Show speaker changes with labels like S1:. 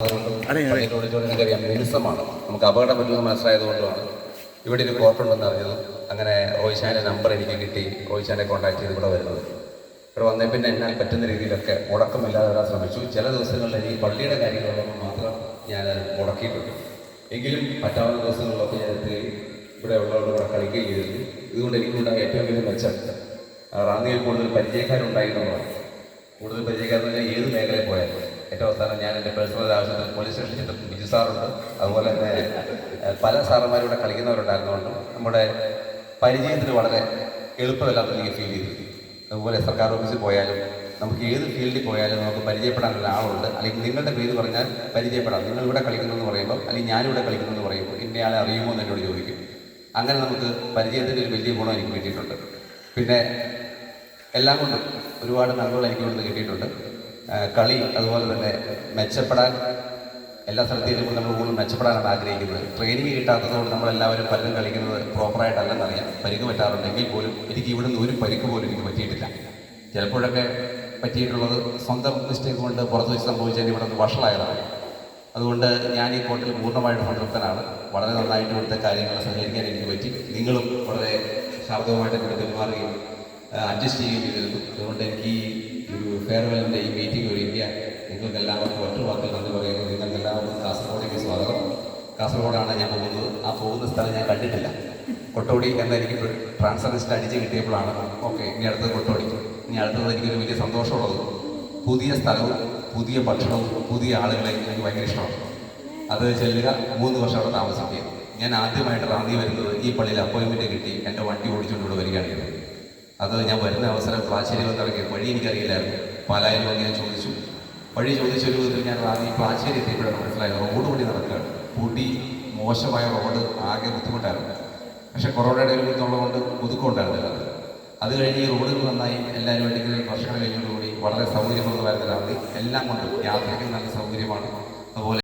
S1: അറിയാം മിനുസമാണ്. നമുക്ക് അപകടം പറ്റുമെന്ന് മനസ്സിലായതുകൊണ്ടുമാണ് ഇവിടെ ഒരു കോർട്ടുണ്ടെന്ന് അറിഞ്ഞത്. അങ്ങനെ റോയിഷാൻ്റെ നമ്പർ എനിക്ക് കിട്ടി. റോയിഷാനെ കോൺടാക്ട് ചെയ്ത് ഇവിടെ വരുന്നത്. ഇവിടെ വന്നേ പിന്നെ എന്നാൽ പറ്റുന്ന രീതിയിലൊക്കെ മുടക്കമില്ലാതെ വരാൻ ശ്രമിച്ചു. ചില ദിവസങ്ങളിൽ എനിക്ക് പള്ളിയുടെ കാര്യങ്ങളുള്ളപ്പോൾ മാത്രം ഞാൻ മുടക്കിയിട്ടുണ്ട്. എങ്കിലും പറ്റാവുന്ന ദിവസങ്ങളിലൊക്കെ ഞാൻ എത്തുകയും ഇവിടെ ഉള്ളവരുടെ കൂടെ കളിക്കുകയും ചെയ്തിരുന്നു. ഇതുകൊണ്ട് എനിക്കുണ്ടായ ഏറ്റവും വലിയ മെച്ചം റാന്നിയിൽ കൂടുതൽ പരിചയക്കാരുണ്ടായിരുന്നതാണ്. കൂടുതൽ പരിചയക്കാരെന്ന് പറഞ്ഞാൽ ഏത് മേഖലയിൽ പോയാലും ഏറ്റവും അവസാനം ഞാൻ എൻ്റെ പേഴ്സണൽ ആവശ്യത്തിന് പോലീസ് സ്റ്റേഷനിൽ ചെന്നപ്പോൾ ബിജു സാറുണ്ട്. അതുപോലെ തന്നെ പല സാറന്മാരും ഇവിടെ കളിക്കുന്നവരുണ്ടായിരുന്നുകൊണ്ട് നമ്മുടെ പരിചയത്തിന് വളരെ എളുപ്പമല്ലാത്ത എനിക്ക് ഫീൽ ചെയ്തു. അതുപോലെ സർക്കാർ ഓഫീസിൽ പോയാലും നമുക്ക് ഏത് ഫീൽഡിൽ പോയാലും നമുക്ക് പരിചയപ്പെടാനുള്ള ആളുണ്ട്. അല്ലെങ്കിൽ നിങ്ങളുടെ പേര് പറഞ്ഞാൽ പരിചയപ്പെടാം. നിങ്ങൾ ഇവിടെ കളിക്കുന്നതെന്ന് പറയുമ്പോൾ അല്ലെങ്കിൽ ഞാനിവിടെ കളിക്കുന്നതെന്ന് പറയുമ്പോൾ ഇന്ന ആളെ അറിയുമോ എന്ന് എന്നോട് ചോദിക്കും. അങ്ങനെ നമുക്ക് പരിചയത്തിൻ്റെ ഒരു വലിയ ഗുണം എനിക്ക് കിട്ടിയിട്ടുണ്ട്. പിന്നെ എല്ലാം കൊണ്ടും ഒരുപാട് നന്മകൾ എനിക്ക് ഇവിടുന്ന് കിട്ടിയിട്ടുണ്ട്. കളി അതുപോലെ തന്നെ മെച്ചപ്പെടാൻ എല്ലാ സ്ഥലത്തും ചെല്ലുമ്പോൾ നമ്മൾ കൂടുതൽ മെച്ചപ്പെടാനാണ് ആഗ്രഹിക്കുന്നത്. ട്രെയിനിങ് കിട്ടാത്തതുകൊണ്ട് നമ്മളെല്ലാവരും പലരും കളിക്കുന്നത് പ്രോപ്പറായിട്ടല്ലെന്നറിയാം. പരിക്ക് പറ്റാറുണ്ടെങ്കിൽ പോലും എനിക്ക് ഇവിടുന്ന് ഒരു പരിക്ക് പോലും എനിക്ക് പറ്റിയിട്ടില്ല. ചിലപ്പോഴൊക്കെ പറ്റിയിട്ടുള്ളത് സ്വന്തം മിസ്റ്റേക്ക് കൊണ്ട് പുറത്ത് വെച്ച് സംഭവിച്ചതിന് ഇവിടെ നിന്ന് വഷളായതാണ്. അതുകൊണ്ട് ഞാൻ ഈ കോർട്ടിൽ പൂർണ്ണമായിട്ട് സംതൃപ്തനാണ്. വളരെ നന്നായിട്ട് ഇവിടുത്തെ കാര്യങ്ങൾ സഹകരിക്കാൻ എനിക്ക് പറ്റി. നിങ്ങളും വളരെ ശാബ്ദവുമായിട്ട് ഇവിടെ പെരുമാറുകയും അഡ്ജസ്റ്റ് ചെയ്യുകയും ചെയ്തിരുന്നു. അതുകൊണ്ട് എനിക്ക് ഈ ഒരു ഫെയർവെല്ലിൻ്റെ ഈ മീറ്റിംഗ് ഒരുക്കിയ നിങ്ങൾക്ക് എല്ലാവർക്കും ഒറ്റ വാക്കിൽ നന്ദി പറയുന്നു. നിങ്ങൾക്ക് എല്ലാവർക്കും കാസർഗോഡേക്ക് സ്വാഗതം. കാസർഗോഡാണ് ഞാൻ പോകുന്നത്. ആ പോകുന്ന സ്ഥലം ഞാൻ കണ്ടിട്ടില്ല. കൊട്ടോടി എന്ന എനിക്ക് ട്രാൻസ്ഫർ ലിസ്റ്റ് അടിച്ച് കിട്ടിയപ്പോഴാണ് ഓക്കെ ഇനി അടുത്തത് കൊട്ടോടി. ഇനി അടുത്തത് എനിക്കൊരു വലിയ സന്തോഷമുള്ളത് പുതിയ സ്ഥലവും പുതിയ ഭക്ഷണവും പുതിയ ആളുകളെ എനിക്ക് ഭയങ്കര ഇഷ്ടമാണ്. അത് ചെല്ലുക 3 വർഷം അവിടെ താമസിക്കുക. ഞാൻ ആദ്യമായിട്ട് റാന്നി വരുന്നത് ഈ പള്ളിയിൽ അപ്പോയിൻമെൻറ്റ് കിട്ടി എൻ്റെ വണ്ടി ഓടിച്ചുകൊണ്ട് ഇവിടെ വരികയാണ് ചെയ്തത്. അത് ഞാൻ വരുന്ന അവസരം പ്ലാശ്ശേരി വന്നിറങ്ങി വഴി എനിക്കറിയില്ലായിരുന്നു. പാലായിൽ വന്ന് ഞാൻ ചോദിച്ചു. വഴി ചോദിച്ചൊരു വിധത്തിൽ ഞാൻ റാന്നി പ്ലാശ്ശേരി എത്തിയപ്പോഴാണ് മനസ്സിലായത് റോഡ് വഴി നടക്കുകയാണ്. കൂട്ടി മോശമായ റോഡ് ആകെ ബുദ്ധിമുട്ടായിരുന്നു. പക്ഷേ കൊറോണയുടെ ഒരു ബുദ്ധിമുട്ടുള്ളതുകൊണ്ട് ഒതുക്കമുണ്ടായിരുന്നില്ല. അത് കഴിഞ്ഞ് ഈ റോഡുകൾ നന്നായി എല്ലാവരും വേണ്ടി വർഷങ്ങൾ കഴിഞ്ഞതോടുകൂടി വളരെ സൗകര്യപ്രദമായിരുന്ന റാന്നി എല്ലാം കൊണ്ടും യാത്രയ്ക്ക് നല്ല സൗകര്യമാണ്. അതുപോലെ